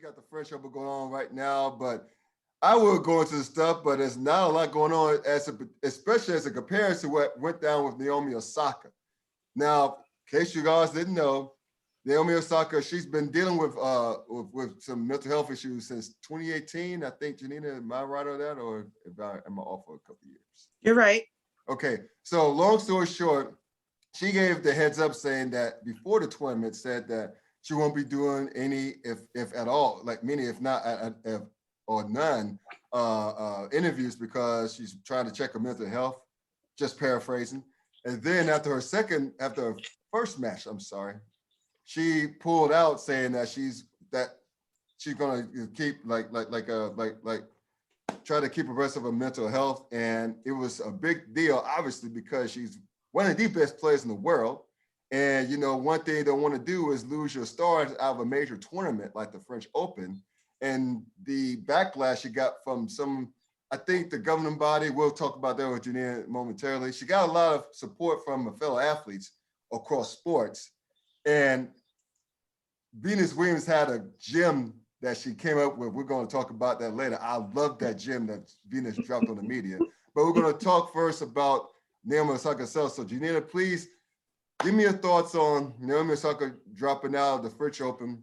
got the French Open going on right now, but I will go into the stuff, but there's not a lot going on especially as a comparison to what went down with Naomi Osaka. Now, in case you guys didn't know, Naomi Osaka, she's been dealing with some mental health issues since 2018. I think, Janina, am I right on that, or am I off for a couple of years? You're right. Okay, so long story short, she gave the heads up saying that before the tournament, said that she won't be doing any, if at all, like meaning if not, if, or none, interviews because she's trying to check her mental health, just paraphrasing. And then after her first match, I'm sorry, she pulled out saying that she's gonna keep try to keep abreast of her mental health. And it was a big deal, obviously, because she's one of the best players in the world. And, you know, one thing you don't want to do is lose your stars out of a major tournament like the French Open. And the backlash she got from I think the governing body, we'll talk about that with Janina momentarily. She got a lot of support from her fellow athletes across sports. And Venus Williams had a gym that she came up with. We're going to talk about that later. I love that gym that Venus dropped on the media. But we're going to talk first about Naomi Osaka herself. So Janina, please give me your thoughts on Naomi Osaka dropping out of the French Open.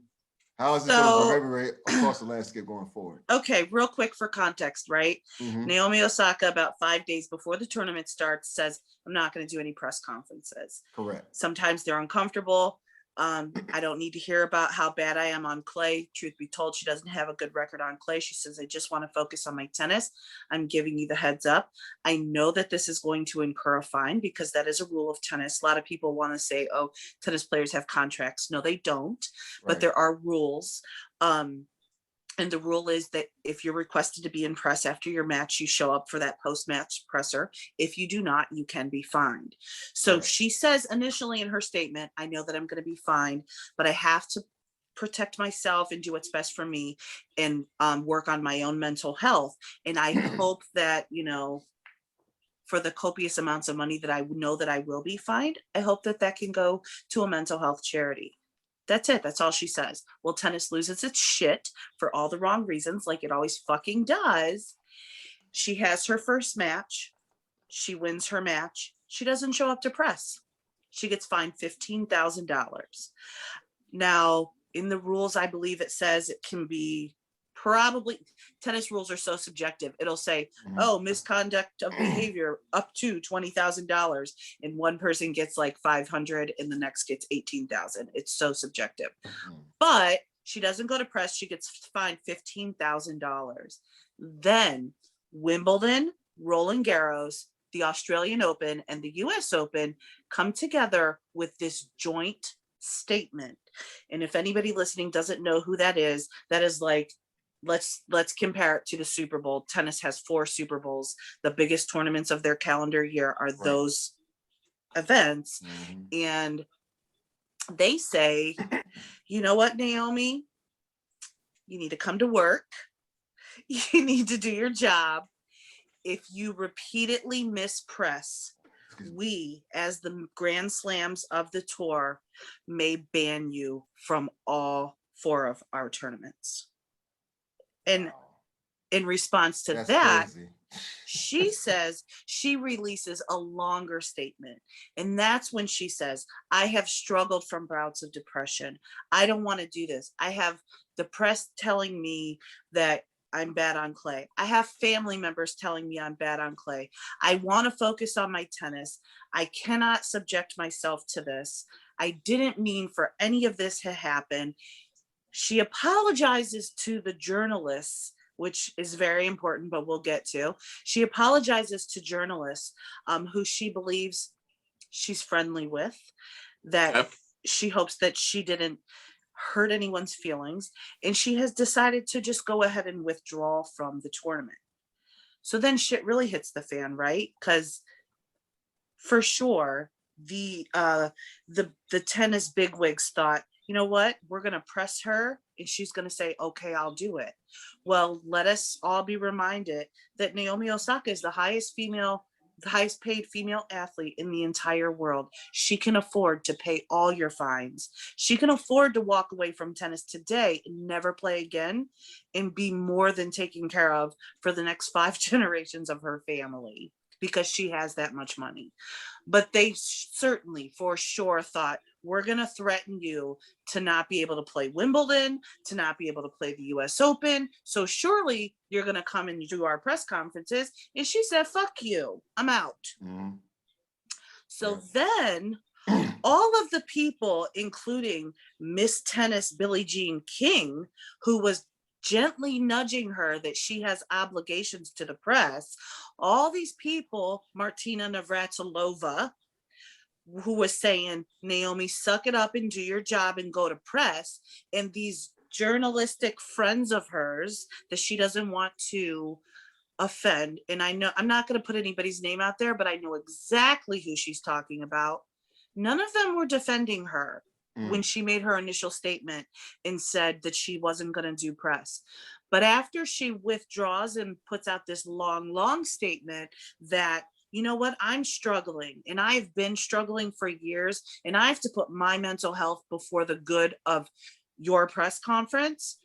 How is it going to reverberate across the landscape going forward? Okay, real quick for context, right? Naomi Osaka, about 5 days before the tournament starts, says, I'm not going to do any press conferences. Correct. Sometimes they're uncomfortable. I don't need to hear about how bad I am on clay. Truth be told, she doesn't have a good record on clay. She says, I just want to focus on my tennis. I'm giving you the heads up. I know that this is going to incur a fine because that is a rule of tennis. A lot of people want to say, oh, tennis players have contracts. No, they don't, but there are rules. And the rule is that if you're requested to be in press after your match, you show up for that post-match presser. If you do not, you can be fined. So she says initially in her statement, I know that I'm going to be fined, but I have to protect myself and do what's best for me and work on my own mental health. And I hope that, you know, for the copious amounts of money that I know that I will be fined, I hope that that can go to a mental health charity. That's it. That's all she says. Well, tennis loses its shit for all the wrong reasons, like it always fucking does. She has her first match. She wins her match. She doesn't show up to press. She gets fined $15,000. Now, in the rules, I believe it says it can be probably, tennis rules are so subjective. It'll say, oh, misconduct of behavior up to $20,000, and one person gets like 500 and the next gets 18,000. It's so subjective. But she doesn't go to press. She gets fined $15,000. Then Wimbledon, Roland Garros, the Australian Open, and the US Open come together with this joint statement. And if anybody listening doesn't know who that is like, let's compare it to the Super Bowl. Tennis has 4 Super Bowls. The biggest tournaments of their calendar year are those events. And they say, you know what, Naomi, you need to come to work. You need to do your job. If you repeatedly miss press, we, as the Grand Slams of the tour, may ban you from all 4 of our tournaments. And in response to that, she says, she releases a longer statement. And that's when she says, I have struggled from bouts of depression. I don't want to do this. I have the press telling me that I'm bad on clay. I have family members telling me I'm bad on clay. I want to focus on my tennis. I cannot subject myself to this. I didn't mean for any of this to happen. She apologizes to the journalists, which is very important, but we'll get to. She apologizes to journalists who she believes she's friendly with, that she hopes that she didn't hurt anyone's feelings, and she has decided to just go ahead and withdraw from the tournament. So then shit really hits the fan, right? Because for sure, the tennis bigwigs thought, you know what, we're going to press her and she's going to say, okay, I'll do it. Well, let us all be reminded that Naomi Osaka is the highest female the highest paid female athlete in the entire world. She can afford to pay all your fines. She can afford to walk away from tennis today and never play again and be more than taken care of for the next 5 generations of her family because she has that much money. But they certainly for sure thought, we're going to threaten you to not be able to play Wimbledon, to not be able to play the US Open. So surely you're going to come and do our press conferences. And she said, fuck you, I'm out. Mm-hmm. So then all of the people, including Miss Tennis Billie Jean King, who was gently nudging her that she has obligations to the press, all these people, Martina Navratilova, who was saying, Naomi, suck it up and do your job and go to press. And these journalistic friends of hers that she doesn't want to offend. And I know I'm not going to put anybody's name out there, but I know exactly who she's talking about. None of them were defending her when she made her initial statement and said that she wasn't going to do press. But after she withdraws and puts out this long statement that, you know what, I'm struggling and I've been struggling for years and I have to put my mental health before the good of your press conference,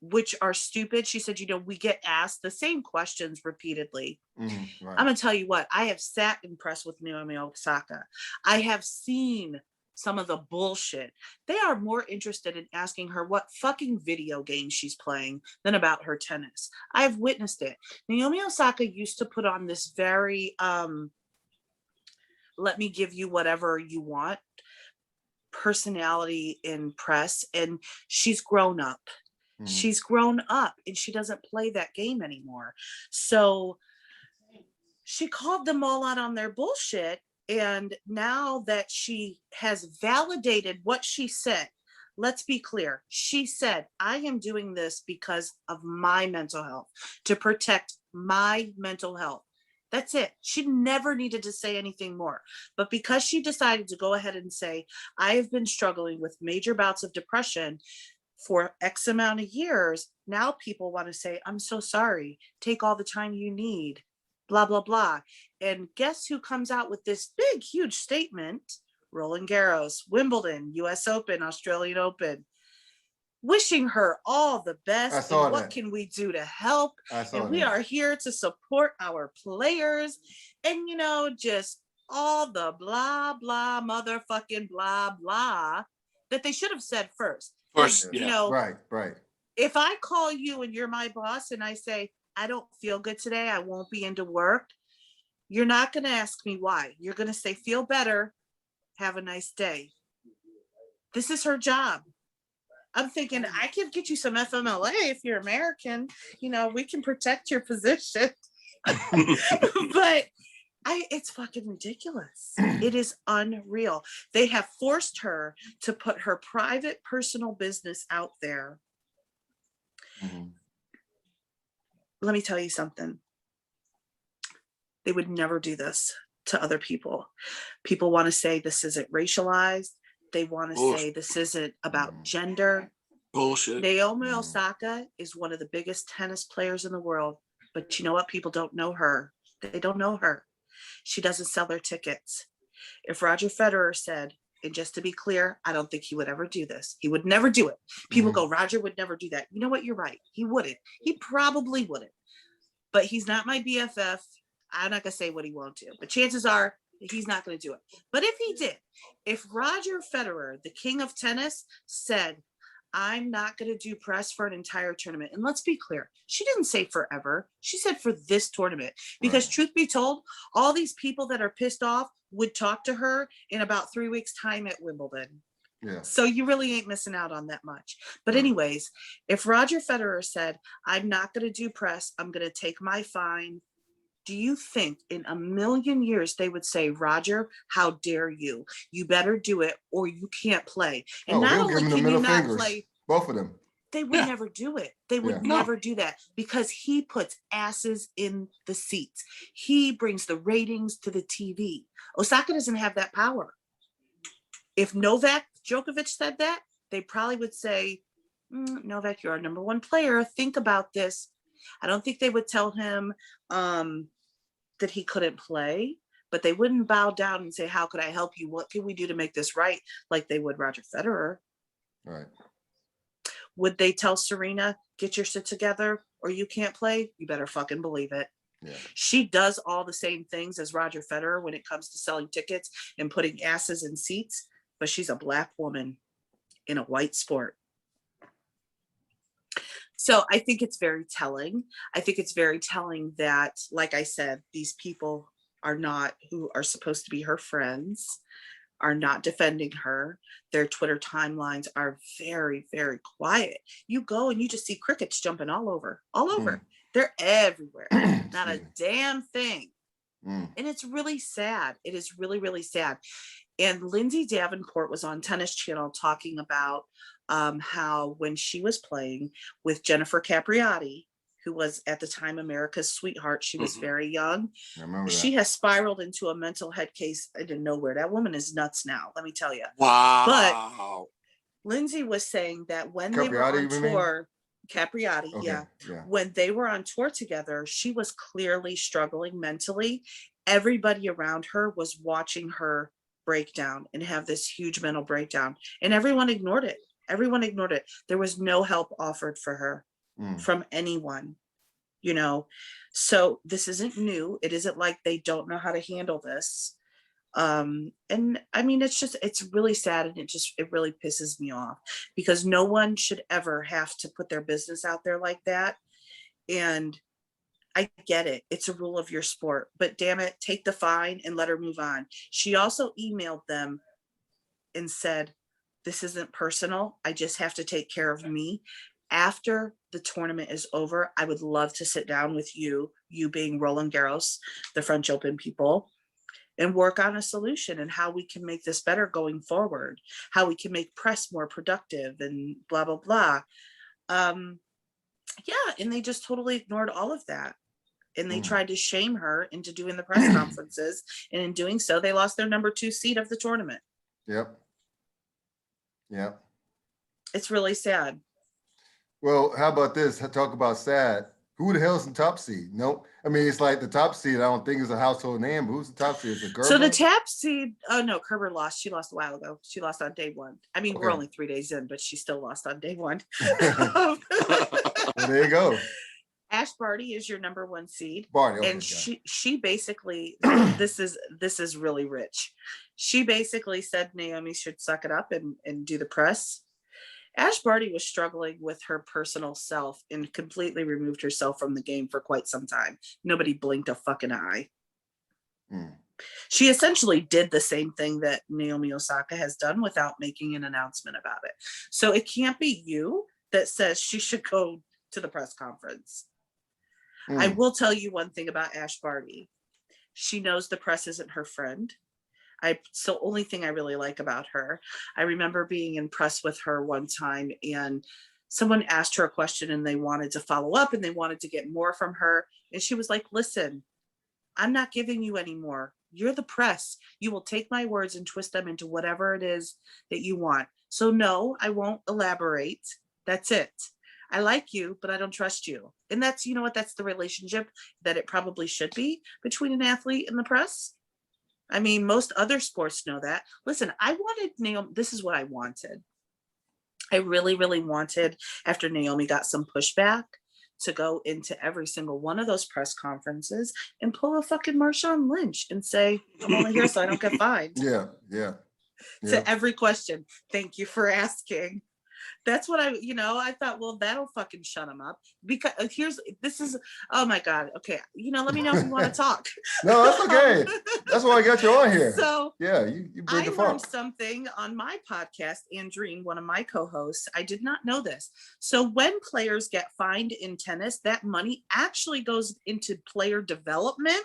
which are stupid. She said, you know, we get asked the same questions repeatedly. Mm-hmm. Right. I'm going to tell you what, I have sat in press with Naomi Osaka. I have seen some of the bullshit. They are more interested in asking her what fucking video game she's playing than about her tennis. I've witnessed it. Naomi Osaka used to put on this very, let me give you whatever you want personality in press. And she's grown up. Mm-hmm. She's grown up and she doesn't play that game anymore. So she called them all out on their bullshit. And now that she has validated what she said, let's be clear. She said, I am doing this because of my mental health, to protect my mental health. That's it. She never needed to say anything more. But because she decided to go ahead and say, I have been struggling with major bouts of depression for X amount of years, now people want to say, I'm so sorry. Take all the time you need. Blah, blah, blah. And guess who comes out with this big, huge statement? Roland Garros, Wimbledon, US Open, Australian Open, wishing her all the best. And what can we do to help? And we are here to support our players. And, you know, just all the blah, blah, motherfucking blah, blah that they should have said first. You know, right. If I call you and you're my boss and I say, I don't feel good today, I won't be into work, you're not going to ask me why. You're going to say, feel better, have a nice day. This is her job. I'm thinking, I can get you some FMLA if you're American. You know, we can protect your position. But it's fucking ridiculous. It is unreal. They have forced her to put her private, personal business out there. Mm-hmm. Let me tell you something. They would never do this to other people. People want to say this isn't racialized. They want to say this isn't about gender. Bullshit. Naomi Osaka is one of the biggest tennis players in the world. But you know what? People don't know her. They don't know her. She doesn't sell their tickets. If Roger Federer said, and just to be clear, I don't think he would ever do this. He would never do it. People go, Roger would never do that. You know what? You're right. He wouldn't. He probably wouldn't. But he's not my BFF. I'm not going to say what he won't do. But chances are he's not going to do it. But if he did, if Roger Federer, the king of tennis, said, I'm not going to do press for an entire tournament. And let's be clear. She didn't say forever. She said for this tournament. Because truth be told, all these people that are pissed off would talk to her in about 3 weeks' time at Wimbledon. Yeah. So you really ain't missing out on that much. But anyways, if Roger Federer said, I'm not going to do press, I'm going to take my fine, do you think in a million years they would say, Roger, how dare you? You better do it or you can't play. And not only can you not play, both of them. They would never do it. They would never do that because he puts asses in the seats. He brings the ratings to the TV. Osaka doesn't have that power. If Novak Djokovic said that, they probably would say, Novak, you're our number one player. Think about this. I don't think they would tell him, that he couldn't play, but they wouldn't bow down and say, how could I help you? What can we do to make this right? Like they would Roger Federer. Right. Would they tell Serena, get your shit together or you can't play? You better fucking believe it. Yeah. She does all the same things as Roger Federer when it comes to selling tickets and putting asses in seats, but she's a Black woman in a white sport. So I think it's very telling. I think it's very telling that, like I said, these people are not, who are supposed to be her friends, are not defending her. Their Twitter timelines are very, very quiet. You go and you just see crickets jumping all over. They're everywhere. Not a damn thing. And it's really sad. It is really, really sad. And Lindsay Davenport was on Tennis Channel talking about how when she was playing with Jennifer Capriati, who was at the time America's sweetheart, she was very young. I remember she that. has spiraled into a mental head case out of nowhere. That woman is nuts now, let me tell you. Wow. But Lindsay was saying that when Capriati, they were on you tour, Capriati, Okay, yeah. yeah. When they were on tour together, she was clearly struggling mentally. Everybody around her was watching her break down and have this huge mental breakdown, and everyone ignored it. There was no help offered for her from anyone, you know. So this isn't new. It isn't like they don't know how to handle this. And I mean, it's really sad, and it really pisses me off, because no one should ever have to put their business out there like that. And I get it. It's a rule of your sport, but damn it, take the fine and let her move on. She also emailed them and said, this isn't personal. I just have to take care of me. After the tournament is over, I would love to sit down with you being Roland Garros, the French Open people, and work on a solution and how we can make this better going forward, how we can make press more productive and blah, blah, blah. Yeah, and they just totally ignored all of that. And they tried to shame her into doing the press conferences. And in doing so, they lost their number 2 seed of the tournament. Yep. It's really sad. Well, how about this? Talk about sad. Who the hell's the top seed? Nope. I mean, it's like the top seed, I don't think is a household name, but who's the top seed? Is it Gerber? So the top seed, oh no, Kerber lost. She lost a while ago. She lost on day 1. I mean, we're only 3 days in, but she still lost on day 1. Well, there you go. Ash Barty is your number 1 seed. Barty, okay, and she basically, this is really rich. She basically said Naomi should suck it up and do the press. Ash Barty was struggling with her personal self and completely removed herself from the game for quite some time. Nobody blinked a fucking eye. She essentially did the same thing that Naomi Osaka has done without making an announcement about it. So it can't be you that says she should go to the press conference. I will tell you one thing about Ash Barty. She knows the press isn't her friend. It's the only thing I really like about her. I remember being in press with her one time, and someone asked her a question and they wanted to follow up and they wanted to get more from her. And she was like, listen, I'm not giving you any more. You're the press. You will take my words and twist them into whatever it is that you want. So no, I won't elaborate. That's it. I like you, but I don't trust you. And that's, you know what, that's the relationship that it probably should be between an athlete and the press. I mean, most other sports know that. Listen, I wanted Naomi, this is what I wanted. I really, really wanted, after Naomi got some pushback, to go into every single one of those press conferences and pull a fucking Marshawn Lynch and say, I'm only here so I don't get fined. Yeah. To every question, thank you for asking. That's what I thought, well, that'll fucking shut him up. Because oh my God. Okay. Let me know if you want to talk. No, that's okay. That's why I got you on here. So yeah, you bring I the learned funk. something on my podcast, Andreen, one of my co-hosts. I did not know this. So when players get fined in tennis, that money actually goes into player development.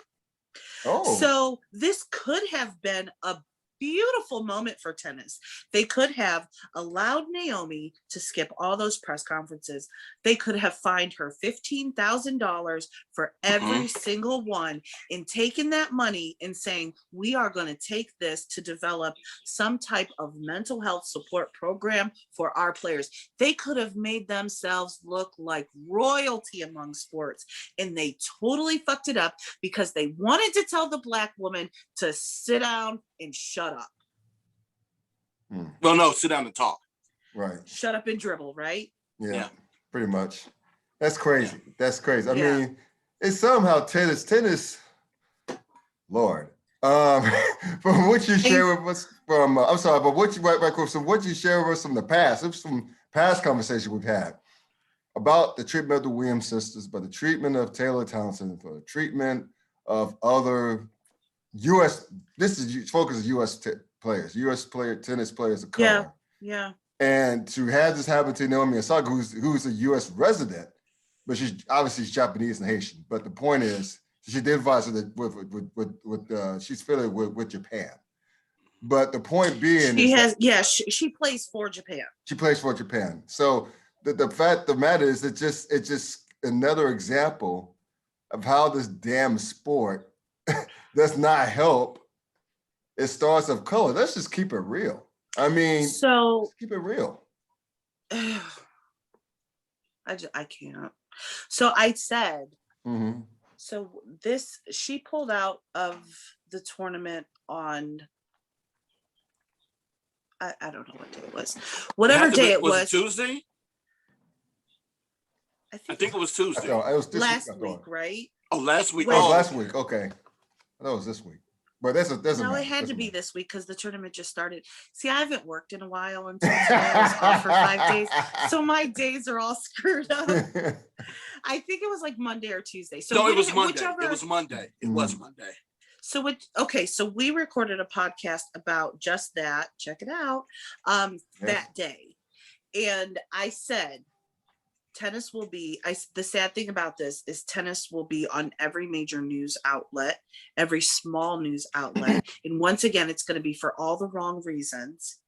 Oh. So this could have been a beautiful moment for tennis. They could have allowed Naomi to skip all those press conferences. They could have fined her $15,000 for every single one, and taken that money and saying, we are going to take this to develop some type of mental health support program for our players. They could have made themselves look like royalty among sports, and they totally fucked it up because they wanted to tell the Black woman to sit down and shut up. Well, no, sit down and talk. Right. Shut up and dribble, right? Yeah. Pretty much. That's crazy. Yeah. That's crazy. I mean, it's somehow tennis, Lord. From what you share with us from, I'm sorry, but what you share with us from the past, there's some past conversation we've had about the treatment of the Williams sisters, but the treatment of Taylor Townsend, for the treatment of other focus of U.S. tennis players of color. Yeah. And to have this happen to Naomi Osaka, who's a U.S. resident, but she's obviously Japanese and Haitian. But the point is, she did advise her that she's affiliated with Japan. But the point being, she plays for Japan. She plays for Japan. So the fact of the matter is, it's just another example of how this damn sport does not help its stars of color. Let's just keep it real. I mean, so keep it real. I can't. So I said, so she pulled out of the tournament on, I don't know what day it was. Whatever day it was. Was it Tuesday? I think it was Tuesday. It was this last week, right? Oh, last week. Oh, it was last week. Okay. I thought it was this week. But that's no, it had to be this week because the tournament just started. See, I haven't worked in a while until today. I was off for 5 days. So my days are all screwed up. I think it was like Monday or Tuesday. So no, it was Monday. It was Monday. It was Monday. So so we recorded a podcast about just that. Check it out. That day. And I said, tennis will be, the sad thing about this is tennis will be on every major news outlet, every small news outlet. And once again, it's going to be for all the wrong reasons.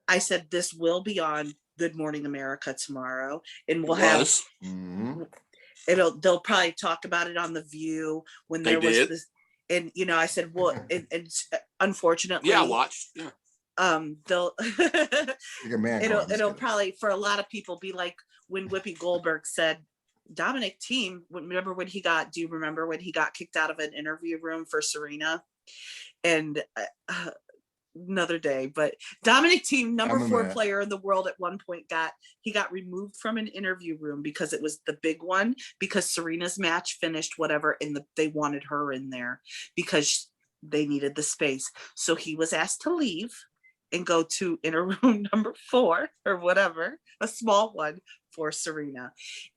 I said, this will be on Good Morning America tomorrow. And we'll have, they'll probably talk about it on The View when there was this. And, I said, well, and unfortunately. Yeah, I watched. Yeah. It'll probably, for a lot of people, be like when Whoopi Goldberg said Dominic Thiem, do you remember when he got kicked out of an interview room for Serena? And another day, but Dominic Thiem, number 4 player in the world, at one point got removed from an interview room because it was the big one, because Serena's match finished whatever, and they wanted her in there because they needed the space. So he was asked to leave and go to interroom number 4 or whatever, a small one for Serena.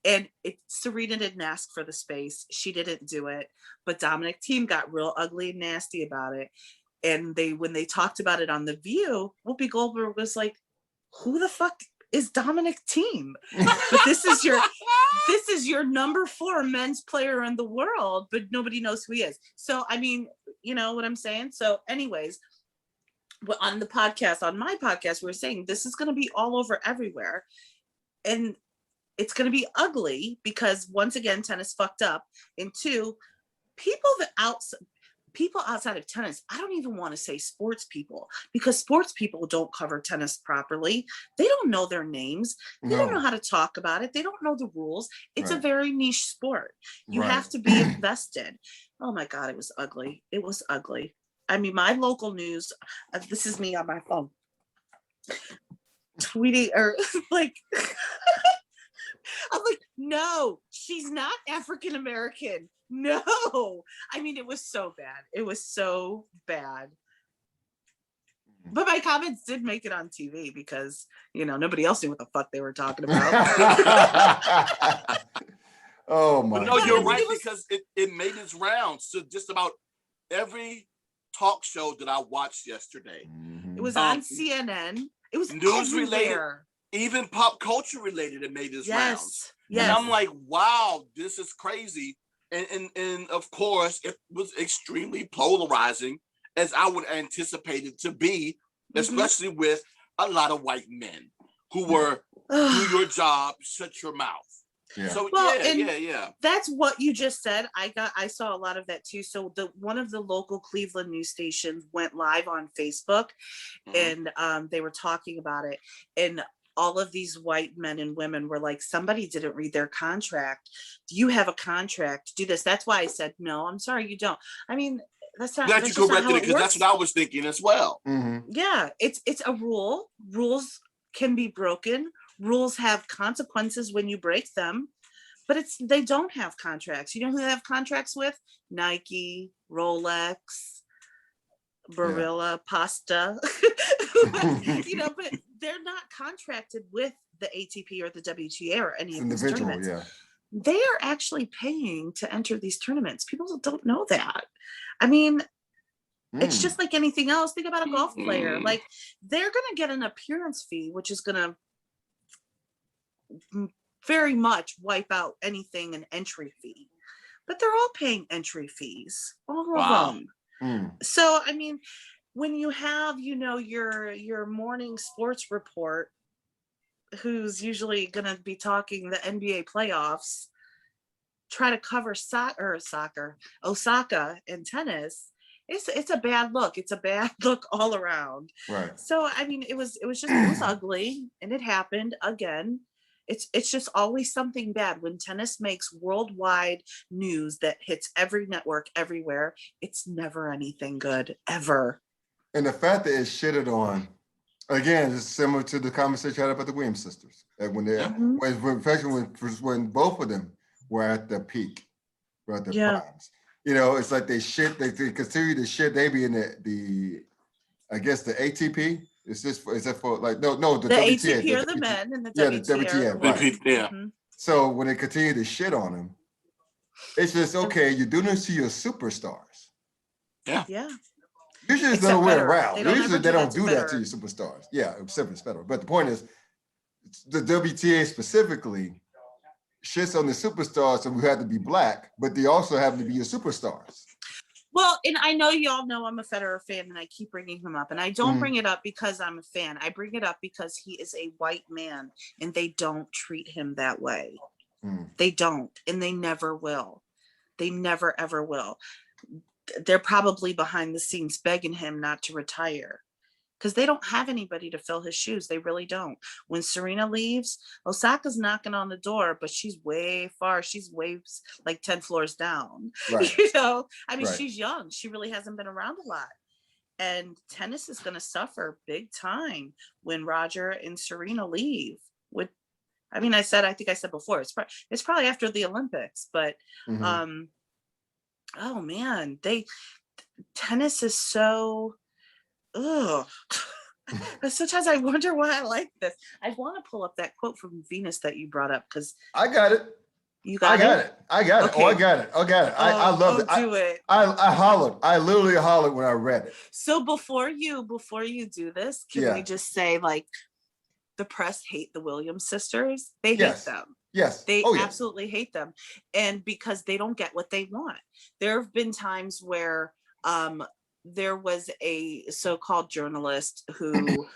And Serena didn't ask for the space. She didn't do it, but Dominic Thiem got real ugly and nasty about it. And when they talked about it on The View, Whoopi Goldberg was like, who the fuck is Dominic Thiem? But this is your number 4 men's player in the world, but nobody knows who he is. So, I mean, you know what I'm saying? So anyways, on my podcast, we were saying this is going to be all over everywhere. And it's going to be ugly because, once again, tennis fucked up. And 2, people outside of tennis, I don't even want to say sports people, because sports people don't cover tennis properly. They don't know their names. They don't know how to talk about it. They don't know the rules. It's a very niche sport. You have to be invested. Oh my God, it was ugly. It was ugly. I mean, my local news, this is me on my phone, tweeting or like, I'm like, no, she's not African American. No. I mean, it was so bad. It was so bad. But my comments did make it on TV because, nobody else knew what the fuck they were talking about. Oh my. But no, you're right, because it made its rounds to just about every talk show that I watched yesterday. It was on CNN. It was news related, everywhere. Even pop culture related. It made its rounds. Yes. And I'm like, wow, this is crazy. And of course, it was extremely polarizing as I would anticipate it to be, especially with a lot of white men who were do your job, shut your mouth. Yeah. So Well, yeah. That's what you just said. I saw a lot of that too. So one of the local Cleveland news stations went live on Facebook, and they were talking about it, and all of these white men and women were like, somebody didn't read their contract. Do you have a contract? Do this. That's why I said, no, I'm sorry, you don't. I mean, that's not. Glad you corrected it, because that's what I was thinking as well. Yeah, it's a rule. Rules can be broken. Rules have consequences when you break them, but they don't have contracts. You know who they have contracts with? Nike, Rolex, Barilla, Pasta. You know, but they're not contracted with the ATP or the WTA or any of these tournaments. Yeah. They are actually paying to enter these tournaments. People don't know that. I mean, it's just like anything else. Think about a golf player. Like, they're going to get an appearance fee, which is going to very much wipe out anything an entry fee. But they're all paying entry fees, all of them. So, I mean, when you have, you know, your morning sports report, who's usually going to be talking the NBA playoffs, try to cover Osaka and tennis, it's a bad look. It's a bad look all around. Right. So, I mean, it was ugly, and it happened again. It's just always something bad when tennis makes worldwide news that hits every network everywhere. It's never anything good, ever. And the fact that it's shitted on, again, is similar to the conversation I had about the Williams sisters. When they, when both of them were at the peak, were at their primes. You know, it's like they consider the shit. They be in the I guess the ATP. Is that for like the WTA, ATP are the men, and the WTA. The WTA, right. Yeah. So when they continue to shit on them, it's just okay. You do this to your superstars. Yeah. Usually it's the other way around. Usually they don't do that to your superstars. Yeah, except for Federer. But the point is, the WTA specifically shits on the superstars, and we had to be black, but they also happen to be your superstars. Well, and I know y'all know I'm a Federer fan, and I keep bringing him up, and I don't bring it up because I'm a fan. I bring it up because he is a white man, and they don't treat him that way. They don't, and they never will. They never, ever will. They're probably behind the scenes begging him not to retire, because they don't have anybody to fill his shoes. They really don't. When Serena leaves, Osaka's knocking on the door, but she's way far. She's way like 10 floors down. Right. You know, I mean, Right. She's young. She really hasn't been around a lot. And tennis is going to suffer big time when Roger and Serena leave. I think I said before, it's probably after the Olympics, but oh man, tennis is so, ugh. Sometimes I wonder why I like this. I want to pull up that quote from Venus that you brought up, because I got it. You got it? I got it. Okay. Oh, I got it. I love it. Do it. I hollered. I literally hollered when I read it. So before you do this, can we just say, like, the press hate the Williams sisters? They hate them. Yes. They absolutely hate them. And because they don't get what they want. There have been times where there was a so-called journalist who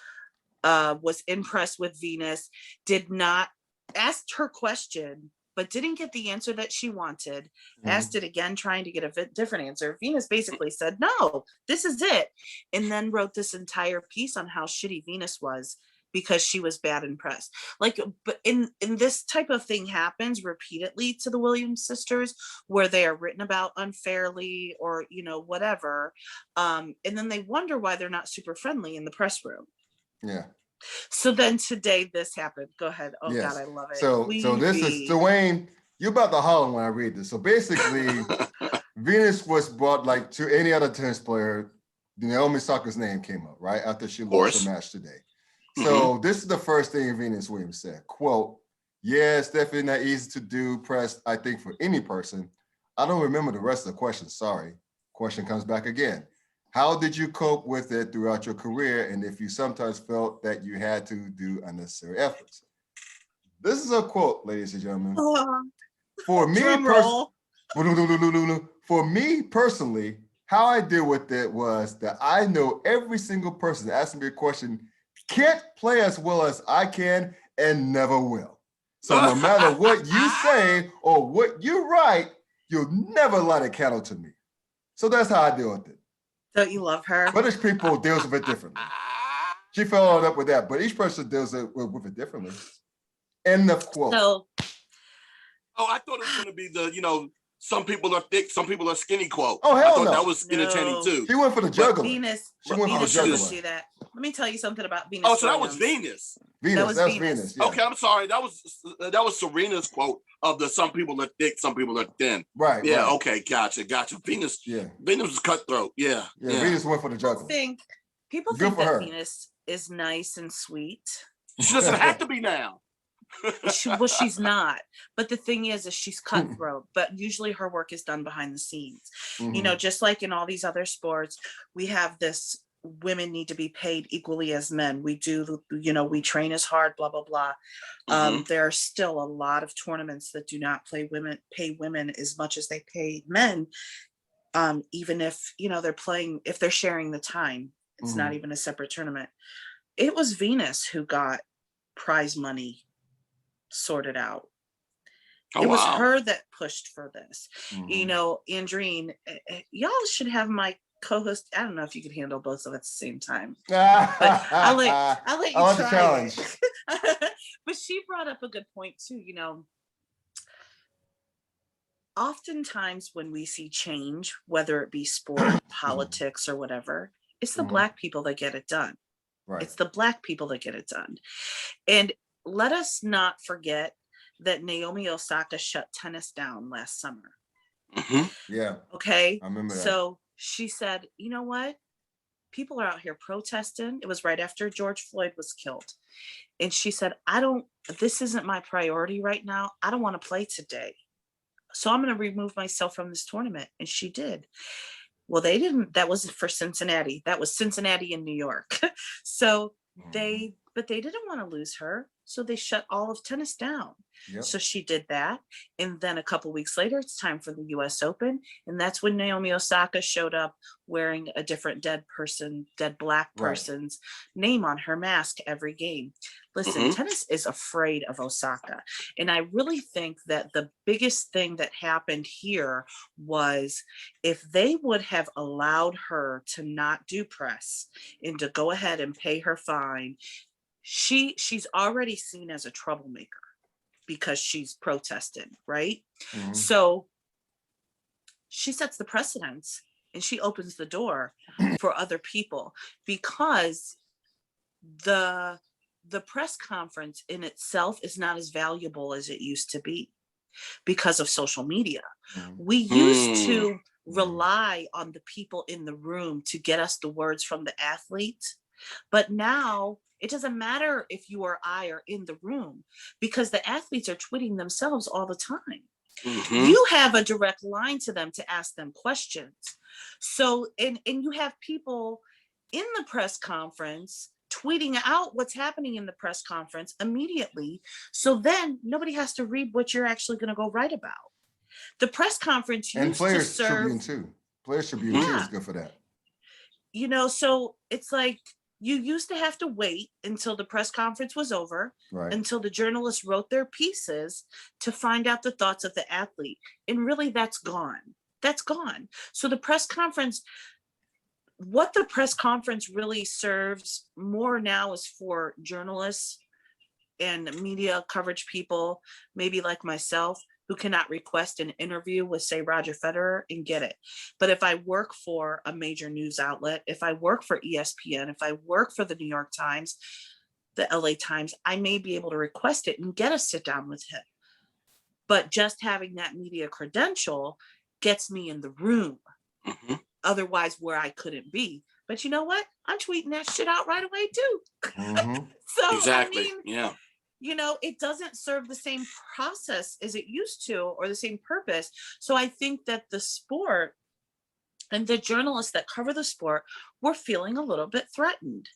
was impressed with Venus, did not ask her question, but didn't get the answer that she wanted, asked it again, trying to get a different answer. Venus basically said, no, this is it. And then wrote this entire piece on how shitty Venus was, because she was bad in press. Like, but in this type of thing happens repeatedly to the Williams sisters, where they are written about unfairly, or, you know, whatever. And then they wonder why they're not super friendly in the press room. Yeah. So then today this happened. Go ahead. Oh yes. God, I love it. So this is Dwayne. You're about to holler when I read this. So basically, Venus was brought, like to any other tennis player, Naomi Osaka's name came up right after she lost her match today. So this is the first thing Venus Williams said, quote, yeah, it's definitely not easy to do press, I think, for any person. I don't remember the rest of the question, sorry. Question comes back again. How did you cope with it throughout your career? And if you sometimes felt that you had to do unnecessary efforts? This is a quote, ladies and gentlemen. For me personally, how I deal with it was that I know every single person asking me a question can't play as well as I can and never will. So no matter what you say or what you write, you'll never light a candle to me. So that's how I deal with it. Don't you love her? British people deals with it differently. She followed up with that, but each person deals with it differently. End of quote. So, I thought it was going to be the, some people are thick, some people are skinny quote. Oh, hell I thought no. that was entertaining too. She went for the juggler. Venus, She went for the Venus juggler. didn't do that. Let me tell you something about Venus. Oh, so that was Williams. Venus. Venus, that's Venus. Venus. Yeah. Okay, I'm sorry. That was Serena's quote of the some people are thick, some people are thin. Right. Yeah. Right. Okay. Gotcha. Venus. Yeah. Venus was cutthroat. Yeah. Venus went for the juggler. People Good think for that her. Venus is nice and sweet. She doesn't have to be now. She's not. But the thing is she's cutthroat. But usually her work is done behind the scenes. Mm-hmm. Just like in all these other sports, we have this. Women need to be paid equally as men. We do, we train as hard, blah, blah, blah. There are still a lot of tournaments that do not pay women as much as they pay men. Even if, they're playing, if they're sharing the time, it's not even a separate tournament. It was Venus who got prize money sorted out. Oh, it was wow. her that pushed for this. Andreen, y'all should have my co-host. I don't know if you could handle both of it at the same time, but I'll let you try it. But she brought up a good point too. Oftentimes when we see change, whether it be sport, politics, or whatever, it's the Black people that get it done. Right. It's the Black people that get it done. And let us not forget that Naomi Osaka shut tennis down last summer. Yeah. Okay. I remember that. So she said, you know what? People are out here protesting. It was right after George Floyd was killed. And she said, this isn't my priority right now. I don't want to play today. So I'm going to remove myself from this tournament. And she did. Well, they didn't. That was for Cincinnati. That was Cincinnati in New York. So they didn't want to lose her. So they shut all of tennis down. Yep. So she did that. And then a couple weeks later, it's time for the US Open. And that's when Naomi Osaka showed up wearing a different dead Black person's name on her mask every game. Listen, tennis is afraid of Osaka. And I really think that the biggest thing that happened here was if they would have allowed her to not do press and to go ahead and pay her fine, she's already seen as a troublemaker because she's protested, right? So she sets the precedence and she opens the door for other people, because the press conference in itself is not as valuable as it used to be because of social media. We used to rely on the people in the room to get us the words from the athletes, but now it doesn't matter if you or I are in the room because the athletes are tweeting themselves all the time. You have a direct line to them to ask them questions. So, and you have people in the press conference tweeting out what's happening in the press conference immediately. So then nobody has to read what you're actually going to go write about. The press conference used to serve. Tribune too. Players Tribune too is good for that. So it's like, you used to have to wait until the press conference was over, until the journalists wrote their pieces to find out the thoughts of the athlete. And really, that's gone. That's gone. So the press conference, what the press conference really serves more now is for journalists and media coverage people, maybe like myself, who cannot request an interview with, say, Roger Federer and get it. But if I work for a major news outlet, if I work for ESPN, if I work for the New York Times, the LA Times, I may be able to request it and get a sit down with him. But just having that media credential gets me in the room. Otherwise, where I couldn't be. But you know what? I'm tweeting that shit out right away too. So exactly. It doesn't serve the same process as it used to, or the same purpose. So I think that the sport and the journalists that cover the sport were feeling a little bit threatened.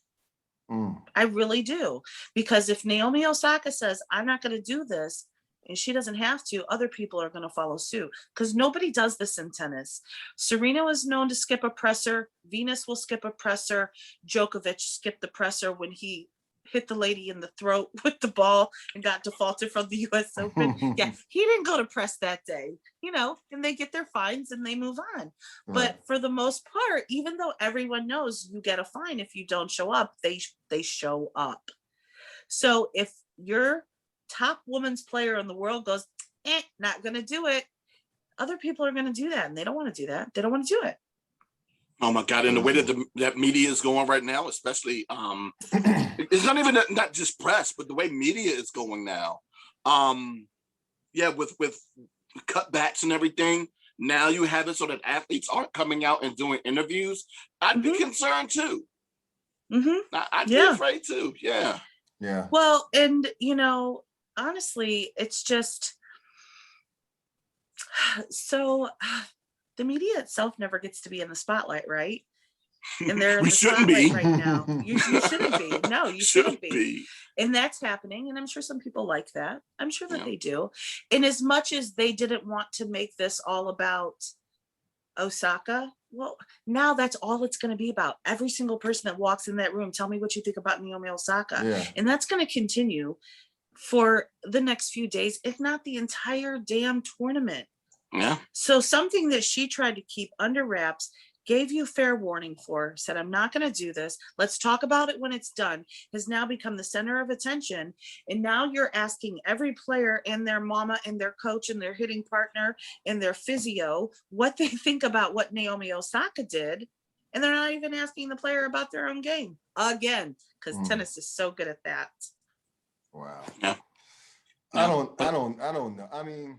I really do. Because if Naomi Osaka says, I'm not going to do this, and she doesn't have to, other people are going to follow suit, because nobody does this in tennis. Serena was known to skip a presser. Venus will skip a presser. Djokovic skipped the presser when he hit the lady in the throat with the ball and got defaulted from the US Open. Yeah, he didn't go to press that day, and they get their fines and they move on. Right. But for the most part, even though everyone knows you get a fine if you don't show up, they show up. So if your top women's player in the world goes, not going to do it, other people are going to do that, and they don't want to do that. They don't want to do it. Oh my God! And the way that media is going right now, especially, it's not even not just press, but the way media is going now. Yeah, with cutbacks and everything. Now you have it so that athletes aren't coming out and doing interviews. I'd be concerned too. I'd be afraid too. Yeah. Yeah. Well, and honestly, it's just so. The media itself never gets to be in the spotlight, right? And they're in the spotlight right now. You shouldn't be. No, you shouldn't be. And that's happening. And I'm sure some people like that. I'm sure that they do. And as much as they didn't want to make this all about Osaka, well, now that's all it's going to be about. Every single person that walks in that room, tell me what you think about Naomi Osaka. Yeah. And that's going to continue for the next few days, if not the entire damn tournament. Yeah. So something that she tried to keep under wraps, gave you fair warning for, said, I'm not going to do this. Let's talk about it when it's done, has now become the center of attention. And now you're asking every player and their mama and their coach and their hitting partner and their physio what they think about what Naomi Osaka did. And they're not even asking the player about their own game again, because tennis is so good at that. Wow. Yeah. I don't know. I mean,